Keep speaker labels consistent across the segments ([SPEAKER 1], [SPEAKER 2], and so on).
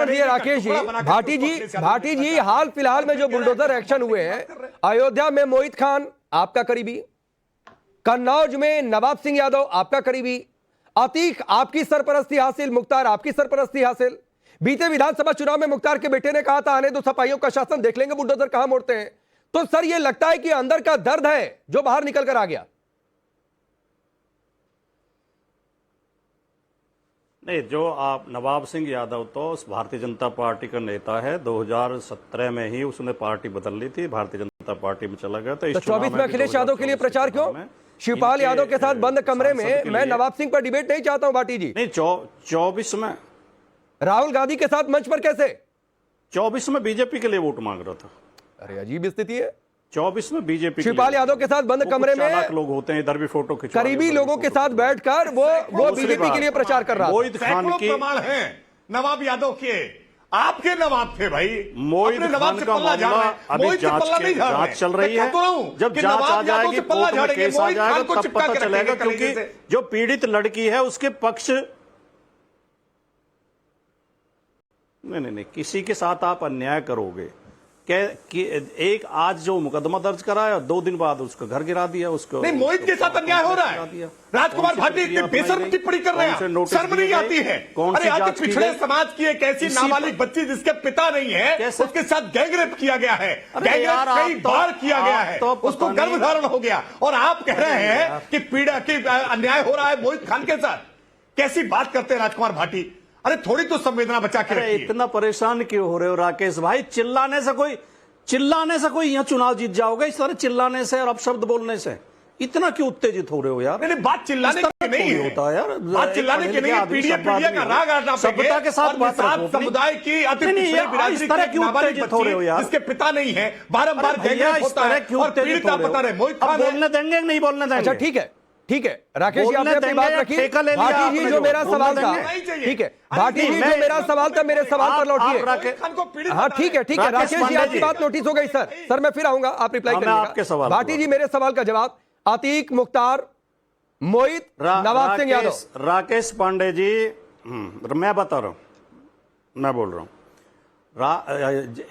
[SPEAKER 1] कर दिए राकेश जी। भाटी जी हाल फिलहाल में जो बुलडोजर एक्शन हुए हैं, अयोध्या में मोहित खान आपका करीबी, कन्नौज में नवाब सिंह यादव आपका करीबी, अतीक आपकी सरपरस्ती हासिल, मुख्तार आपकी सरपरस्ती हासिल। बीते विधानसभा चुनाव में मुख्तार के बेटे ने कहा था आने दो सपाइयों का शासन, देख लेंगे बुलडोजर कहां मोड़ते हैं। तो सर ये लगता है कि अंदर का दर्द है जो बाहर निकल कर आ गया।
[SPEAKER 2] नहीं, जो आप नवाब सिंह यादव तो भारतीय जनता पार्टी का नेता है। 2017 में ही उसने पार्टी बदल ली थी, भारतीय जनता पार्टी में चला गया था।
[SPEAKER 1] तो 24 में अखिलेश यादव के लिए प्रचार क्यों? शिवपाल यादव के साथ बंद कमरे में मैं नवाब सिंह पर डिबेट नहीं चाहता हूं भाटी जी।
[SPEAKER 2] नहीं, 24 में
[SPEAKER 1] राहुल गांधी के साथ मंच पर कैसे?
[SPEAKER 2] 24 में बीजेपी के लिए वोट मांग रहा था।
[SPEAKER 1] अरे अजीब स्थिति है।
[SPEAKER 2] 24 में बीजेपी
[SPEAKER 1] शिवपाल यादव के साथ बंद कमरे में
[SPEAKER 2] लोग होते हैं, इधर भी फोटो खिंचवा,
[SPEAKER 1] करीबी लोगों के साथ बैठकर वो बीजेपी के लिए प्रचार कर रहा था।
[SPEAKER 2] मोहित खान की
[SPEAKER 3] प्रमाण है नवाब यादव के, आपके नवाब थे भाई।
[SPEAKER 2] मोहित खान का मामला अभी जांच चल रही है। जब जांच आ जाएगी, कोर्ट में केस आ जाएगा, तब पता चलेगा। क्योंकि जो पीड़ित लड़की है उसके पक्ष नहीं, किसी के साथ आप अन्याय करोगे कि एक आज जो मुकदमा दर्ज कराया, 2 दिन बाद उसका घर गिरा दिया। उसको
[SPEAKER 3] नहीं, मोहित के साथ अन्याय हो रहा है। राजकुमार भाटी इतनी बेशर्म टिप्पणी कर रहे हैं, शर्म नहीं आती है? अरे आज पिछड़े समाज की एक ऐसी नाबालिग बच्ची जिसके पिता नहीं है, उसके साथ गैंगरेप किया गया है, गैंगरेप कई बार किया गया है, उसको गर्भधारण हो गया, और आप कह रहे हैं कि पीड़ा की अन्याय हो रहा है मोहित खान के साथ। कैसी बात करते हैं राजकुमार भाटी? अरे थोड़ी तो संवेदना बचा के रखिए।
[SPEAKER 2] इतना परेशान क्यों हो रहे हो राकेश भाई? चिल्लाने से कोई यहाँ चुनाव जीत जाओगे? इस तरह चिल्लाने से और अपशब्द बोलने से इतना क्यों उत्तेजित हो रहे हो यार?
[SPEAKER 3] नहीं, बात चिल्लाने की नहीं होता यार, बात चिल्लाने की नहीं है। पीड़िया का राग आना,
[SPEAKER 2] सभ्यता के साथ बात रखो।
[SPEAKER 3] समुदाय की अति पिछड़े बिरादरी की नाबालिग बच्ची जिसके पिता नहीं है, बारंबार गैंगरेप होता है और पीड़िता बता रहे मोहित खान।
[SPEAKER 2] बोलने देंगे नहीं बोलने देंगे?
[SPEAKER 1] अच्छा ठीक है राकेश जी, आपने अपनी बात रखी। भाटी जी जो मेरा सवाल था, ठीक है भाटी जी जो मेरा सवाल था, मेरे सवाल पर लौटिए। हाँ ठीक है राकेश जी आपकी बात नोटिस हो गई। सर मैं फिर आऊंगा, आप रिप्लाई करिएगा। भाटी जी मेरे सवाल का जवाब, अतीक, मुख्तार, मोहित, नवाब सिंह यादव।
[SPEAKER 2] राकेश पांडे जी, मैं बता रहा हूं, मैं बोल रहा हूं,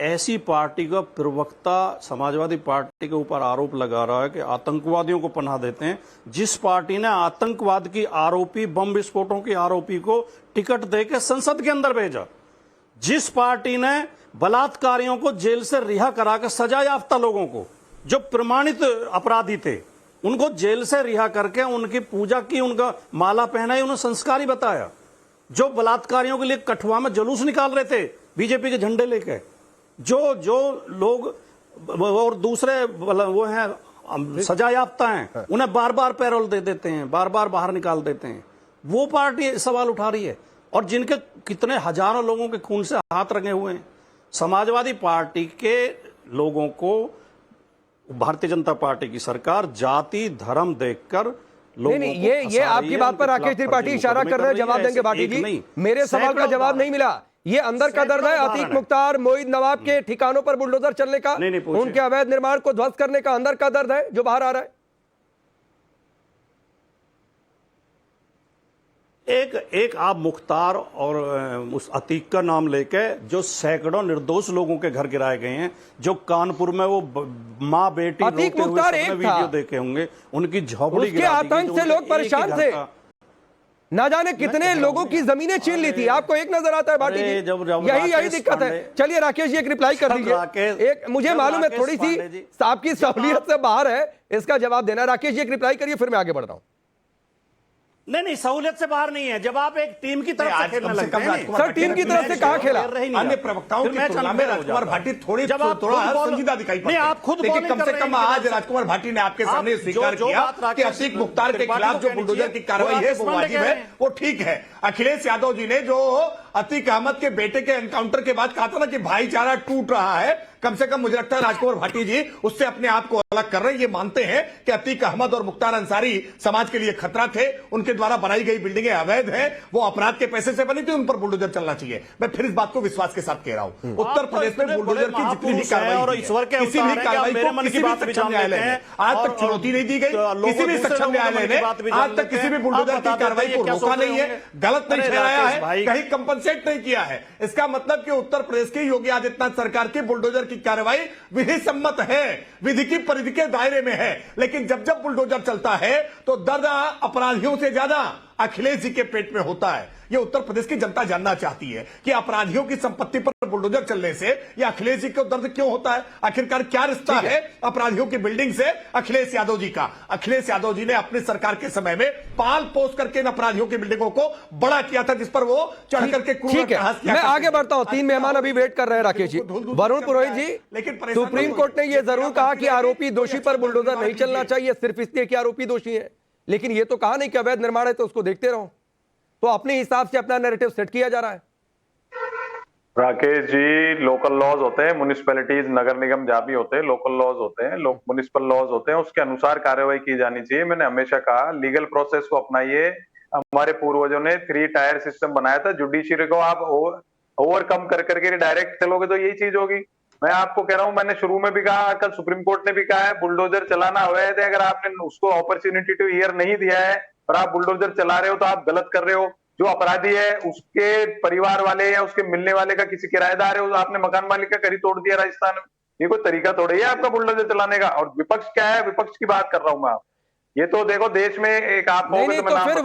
[SPEAKER 2] ऐसी पार्टी का प्रवक्ता समाजवादी पार्टी के ऊपर आरोप लगा रहा है कि आतंकवादियों को पनाह देते हैं। जिस पार्टी ने आतंकवाद की आरोपी, बम विस्फोटों की आरोपी को टिकट देकर संसद के अंदर भेजा, जिस पार्टी ने बलात्कारियों को जेल से रिहा कराकर, सजा याफ्ता लोगों को जो प्रमाणित अपराधी थे उनको जेल से रिहा करके उनकी पूजा की, उनका माला पहनाई, उन्हें संस्कारी बताया, जो बलात्कारियों के लिए कठुआ में जुलूस निकाल रहे थे बीजेपी के झंडे लेके, जो लोग और दूसरे वो हैं सजा याफ्ता हैं, उन्हें बार बार पैरोल दे देते हैं, बार बार बाहर निकाल देते हैं, वो पार्टी सवाल उठा रही है। और जिनके कितने हजारों लोगों के खून से हाथ रंगे हुए हैं। समाजवादी पार्टी के लोगों को भारतीय जनता पार्टी की सरकार जाति धर्म देखकर
[SPEAKER 1] नहीं, ये आपकी बात पर राकेश त्रिपाठी इशारा कर रहे हैं, जवाब देंगे भाटी जी। मेरे सवाल का जवाब नहीं मिला। ये अंदर का दर्द है अतीक, मुख्तार, मोहित, नवाब के ठिकानों पर बुलडोजर चलने का, उनके अवैध निर्माण को ध्वस्त करने का अंदर का दर्द है जो बाहर आ रहा है।
[SPEAKER 2] एक आप मुख्तार और उस अतीक का नाम लेके जो सैकड़ों निर्दोष लोगों के घर गिराए गए हैं, जो कानपुर में वो माँ बेटी
[SPEAKER 1] अतीक मुख्तार एक
[SPEAKER 2] वीडियो देखे होंगे, उनकी झोपड़ी
[SPEAKER 1] उसके आतंक से लोग परेशान थे, ना जाने कितने लोगों की जमीनें छीन ली थी। आपको एक नजर आता है भाटी जी? यही दिक्कत है। चलिए राकेश जी एक रिप्लाई कर दीजिए। एक मुझे मालूम है थोड़ी सी आपकी सहूलियत से बाहर है, इसका जवाब देना। राकेश जी एक रिप्लाई करिए, फिर मैं आगे बढ़ता हूं।
[SPEAKER 2] नहीं, सहूलियत से बाहर नहीं है। जब आप एक टीम की तरफ से खेलने लगते हैं,
[SPEAKER 1] सर टीम की तरफ से कहां खेला?
[SPEAKER 3] अन्य प्रवक्ताओं की तुलना में राजकुमार भाटी थोड़ा संजीदा दिखाई पड़ते हैं।
[SPEAKER 2] आप खुद
[SPEAKER 3] लेकिन कम से कम आज राजकुमार भाटी ने आपके सामने स्वीकार किया कि अतीक मुख्तार के खिलाफ जो बुलडोजर की कार्रवाई है वो वाजिब है, वो ठीक है। अखिलेश यादव जी ने जो अतीक अहमद के बेटे के एनकाउंटर के बाद कहा था ना कि भाईचारा टूट रहा है, कम से कम मुझे लगता है राजकुमार भाटी जी उससे अपने आप को अलग कर रहे हैं। ये मानते हैं कि अतीक अहमद और मुख्तार अंसारी समाज के लिए खतरा थे, उनके द्वारा बनाई गई बिल्डिंगें अवैध हैं, वो अपराध के पैसे से बनी थी, उन पर बुलडोजर चलना चाहिए। मैं फिर इस बात को विश्वास के साथ कह रहा हूं, उत्तर प्रदेश में बुलडोजर की जितनी भी कार्रवाई, किसी भी कार्रवाई को किसी भी सक्षम न्यायालय ने आज तक चुनौती नहीं दी गई, किसी भी सक्षम न्यायालय ने आज तक किसी भी बुलडोजर की कार्रवाई को रोका नहीं है। गलत नहीं
[SPEAKER 2] अरे
[SPEAKER 3] ठहराया
[SPEAKER 2] राकेश
[SPEAKER 3] है,
[SPEAKER 2] भाई,
[SPEAKER 3] कहीं कंपनसेट नहीं किया है। इसका मतलब कि उत्तर प्रदेश की योगी आदित्यनाथ सरकार की बुलडोजर की कार्रवाई विधि सम्मत है, विधि की परिधि के दायरे में है। लेकिन जब जब बुलडोजर चलता है तो दर्द अपराधियों से ज्यादा अखिलेश जी के पेट में होता है। ये उत्तर प्रदेश की जनता जानना चाहती है कि अपराधियों की संपत्ति पर बुलडोजर चलने से ये अखिलेश जी को दर्द क्यों होता है। आखिरकार क्या रिश्ता है अपराधियों की बिल्डिंग से अखिलेश यादव जी का। अखिलेश यादव जी ने अपनी सरकार के समय में पाल पोस करके इन अपराधियों की बिल्डिंगों को बड़ा किया था, जिस पर वो चढ़ करके
[SPEAKER 1] ठीक है, मैं आगे बढ़ता हूं। 3 मेहमान अभी वेट कर रहे हैं राकेश जी। वरुण पुरोहित जी,
[SPEAKER 3] लेकिन
[SPEAKER 1] सुप्रीम कोर्ट ने यह जरूर कहा कि आरोपी दोषी पर बुलडोजर नहीं चलना चाहिए सिर्फ इसलिए कि आरोपी दोषी है, लेकिन यह तो कहा नहीं कि अवैध निर्माण है तो उसको देखते रहो। तो अपने हिसाब से अपना नैरेटिव सेट किया जा रहा है।
[SPEAKER 4] राकेश जी, लोकल लॉज होते हैं, म्युनिसिपैलिटीज नगर निगम जहाँ भी होते हैं लोकल लॉज होते हैं, म्युनिसिपल लॉज होते हैं, उसके अनुसार कार्रवाई की जानी चाहिए। मैंने हमेशा कहा लीगल प्रोसेस को अपनाइए। हमारे पूर्वजों ने 3 टायर सिस्टम बनाया था, जुडिशरी को आप ओवरकम कर करके डायरेक्ट चलोगे तो यही चीज होगी। मैं आपको कह रहा हूं, मैंने शुरू में भी कहा, कल सुप्रीम कोर्ट ने भी कहा है बुलडोजर चलाना अवैध है। अगर आपने उसको अपॉर्चुनिटी टू हियर नहीं दिया है और आप बुलडोजर चला रहे हो तो आप गलत कर रहे हो। जो अपराधी है उसके परिवार वाले या उसके मिलने वाले का किसी किराएदार है, आपने मकान मालिक का घर ही तोड़ दिया राजस्थान में, ये कोई तरीका थोड़ी है आपका बुलडोजर चलाने का। और विपक्ष क्या है, विपक्ष की बात कर रहा हूं मैं। आप ये तो देखो देश में एक आप
[SPEAKER 1] नहीं तो फिर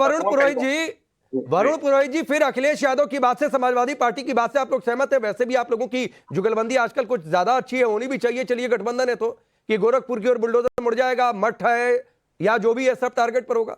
[SPEAKER 1] वरुण पुरोहित जी फिर अखिलेश यादव की बात से, समाजवादी पार्टी की बात से आप लोग सहमत है? वैसे भी आप लोगों की जुगलबंदी आजकल कुछ ज्यादा अच्छी है, होनी भी चाहिए। चलिए गठबंधन है तो कि गोरखपुर की ओर बुलडोजर मुड़ जाएगा, मठ है या जो भी है सब टारगेट पर होगा।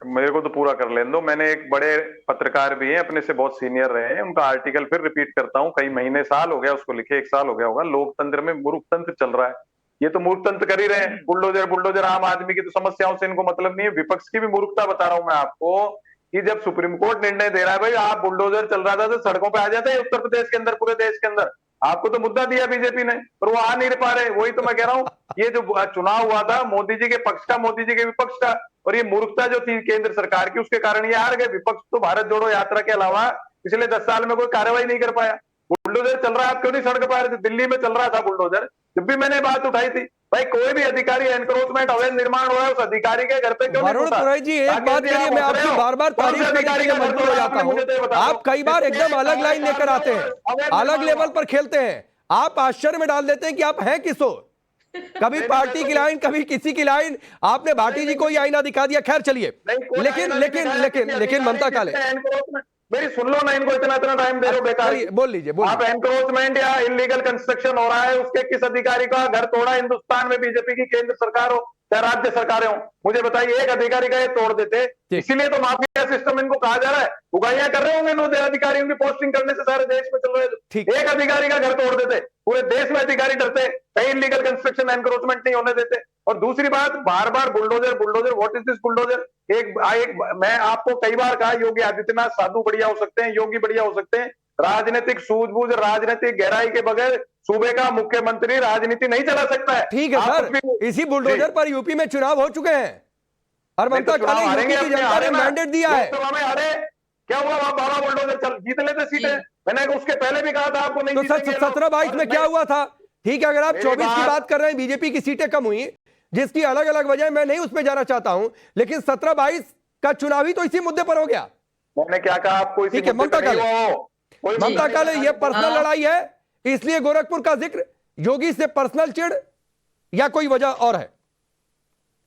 [SPEAKER 4] मेरे को तो पूरा कर लेने दो। मैंने एक बड़े पत्रकार भी हैं, अपने से बहुत सीनियर रहे हैं, उनका आर्टिकल फिर रिपीट करता हूं, कई महीने साल हो गया उसको लिखे, 1 साल हो गया होगा। लोकतंत्र में मूर्खतंत्र चल रहा है, ये तो मूर्खतंत्र कर ही रहे हैं। बुलडोजर आम आदमी की तो समस्याओं से इनको मतलब नहीं है। विपक्ष की भी मूर्खता बता रहा हूं मैं आपको कि जब सुप्रीम कोर्ट निर्णय दे रहा है भाई आप बुलडोजर चल रहा था तो सड़कों पे आ जाते हैं उत्तर प्रदेश के अंदर, पूरे देश के अंदर। आपको तो मुद्दा दिया बीजेपी ने पर वो आ नहीं पा रहे। वही तो मैं कह रहा हूं, ये जो चुनाव हुआ था मोदी जी के पक्ष का, मोदी जी के विपक्ष का, और ये मूर्खता जो थी केंद्र सरकार की, उसके कारण ये हार गए। विपक्ष तो भारत जोड़ो यात्रा के अलावा पिछले 10 साल में कोई कार्रवाई नहीं कर पाया। बुलडोजर चल रहा है, आप क्यों नहीं सड़क पा रहे थे? दिल्ली में चल रहा था बुलडोजर, जब भी मैंने बात उठाई थी भाई कोई भी अधिकारी एनक्रोचमेंट अवैध निर्माण हो रहा है उस अधिकारी के घर पे क्यों नहीं?
[SPEAKER 1] वरुण पुरोहित जी एक बात करिए, मैं आपकी बार बार तारीफ करने के लिए मजबूर हो जाता हूं। आप कई बार एकदम अलग लाइन लेकर आते हैं, अलग लेवल पर खेलते हैं। आप आश्चर्य में डाल देते हैं कि आप हैं किसो, कभी पार्टी की लाइन कभी किसी की लाइन। आपने भाटी जी को ही आईना दिखा दिया। खैर चलिए, लेकिन ममता काले
[SPEAKER 4] मेरी सुन लो ना, इनको इतना टाइम दे रहे हो बेकार।
[SPEAKER 1] बोल लीजिए।
[SPEAKER 4] आप एनक्रोचमेंट या इलीगल कंस्ट्रक्शन हो रहा है उसके किस अधिकारी का घर तोड़ा? हिंदुस्तान में बीजेपी की केंद्र सरकार हो या राज्य सरकारें हो, मुझे बताइए एक अधिकारी का ये तोड़ देते। इसीलिए तो माफिया सिस्टम इनको कहा जा रहा है। उगाइयां कर रहे होंगे इन अधिकारियों की पोस्टिंग करने से सारे देश में चल रहे हैं। एक अधिकारी का घर तोड़ देते, पूरे देश में अधिकारी डरते, कहीं इलीगल कंस्ट्रक्शन एनक्रोचमेंट नहीं होने देते। और दूसरी बात, बार बार bulldozer what is this bulldozer? मैं आपको कई बार कहा योगी आदित्यनाथ साधु बढ़िया हो सकते हैं, योगी बढ़िया हो सकते हैं, राजनीतिक सूझबूझ राजनीतिक गहराई के बगैर सूबे का मुख्यमंत्री राजनीति नहीं चला सकता है।
[SPEAKER 1] ठीक है सर, इसी बुलडोजर पर यूपी में चुनाव हो चुके हैं और ममता काले यूपी की जनता ने मैंडेट दिया है।
[SPEAKER 4] क्या हुआ? बाबा बुलडोजर चल जीत लेते सीटें। मैंने उसके पहले भी कहा था आपको नहीं।
[SPEAKER 1] तो सर 17-22 में क्या हुआ था? ठीक है, अगर आप 24 की बात कर रहे हैं, बीजेपी की सीटें कम हुई, जिसकी अलग अलग वजह, मैं नहीं उसमें जाना चाहता हूं, लेकिन 17-22 का चुनाव ही तो इसी मुद्दे पर हो गया।
[SPEAKER 4] मैंने क्या कहा आपको?
[SPEAKER 1] ठीक है ममता काले, ये पर्सनल लड़ाई है, इसलिए गोरखपुर का जिक्र, योगी से पर्सनल चिढ़ या कोई वजह और है?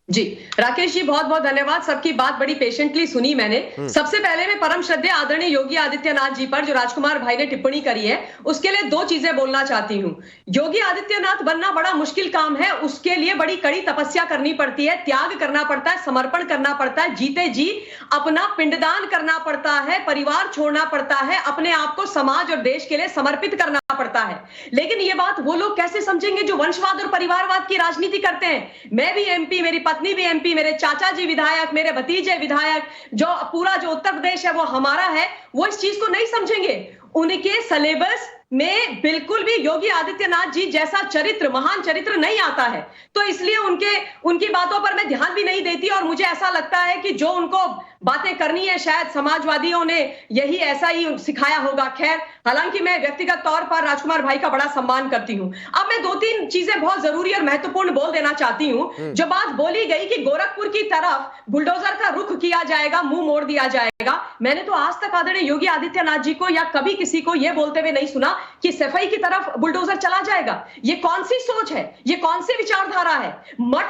[SPEAKER 5] जी राकेश जी बहुत बहुत धन्यवाद। सबकी बात बड़ी पेशेंटली सुनी मैंने। सबसे पहले मैं परम श्रद्धेय आदरणीय योगी आदित्यनाथ जी पर जो राजकुमार भाई ने टिप्पणी करी है उसके लिए 2 चीजें बोलना चाहती हूं। योगी आदित्यनाथ बनना बड़ा मुश्किल काम है, उसके लिए बड़ी कड़ी तपस्या करनी पड़ती है, त्याग करना पड़ता है, समर्पण करना पड़ता है, जीते जी अपना पिंडदान करना पड़ता है, परिवार छोड़ना पड़ता है, अपने आप को समाज और देश के लिए समर्पित करना पड़ता है। लेकिन ये बात वो लोग कैसे समझेंगे जो वंशवाद और परिवारवाद की राजनीति करते हैं? मैं भी एमपी, मेरी पत्नी भी एमपी, मेरे चाचा जी विधायक, मेरे भतीजे विधायक, जो पूरा जो उत्तर प्रदेश है वो हमारा है, वो इस चीज को नहीं समझेंगे। उनके सिलेबस में बिल्कुल भी योगी आदित्यनाथ जी जैसा चरित्र, महान चरित्र नहीं आता है, तो इसलिए उनकी बातों पर मैं ध्यान भी नहीं देती। और मुझे ऐसा लगता है कि जो उनको बातें करनी है, शायद समाजवादियों ने यही ऐसा ही सिखाया होगा। खैर, हालांकि मैं व्यक्तिगत तौर पर राजकुमार भाई का बड़ा सम्मान करती हूं। अब मैं 2-3 चीजें बहुत जरूरी और महत्वपूर्ण बोल देना चाहती हूं। जो बात बोली गई कि गोरखपुर की तरफ बुलडोजर का रुख किया जाएगा, मुंह मोड़ दिया जाएगा, मैंने तो आज तक आदरणीय योगी आदित्यनाथ जी को या कभी किसी को यह बोलते हुए नहीं सुना कि सफाई की तरफ बुलडोजर चला जाएगा। ये कौन सी सोच है, ये कौन सी विचारधारा है? मठ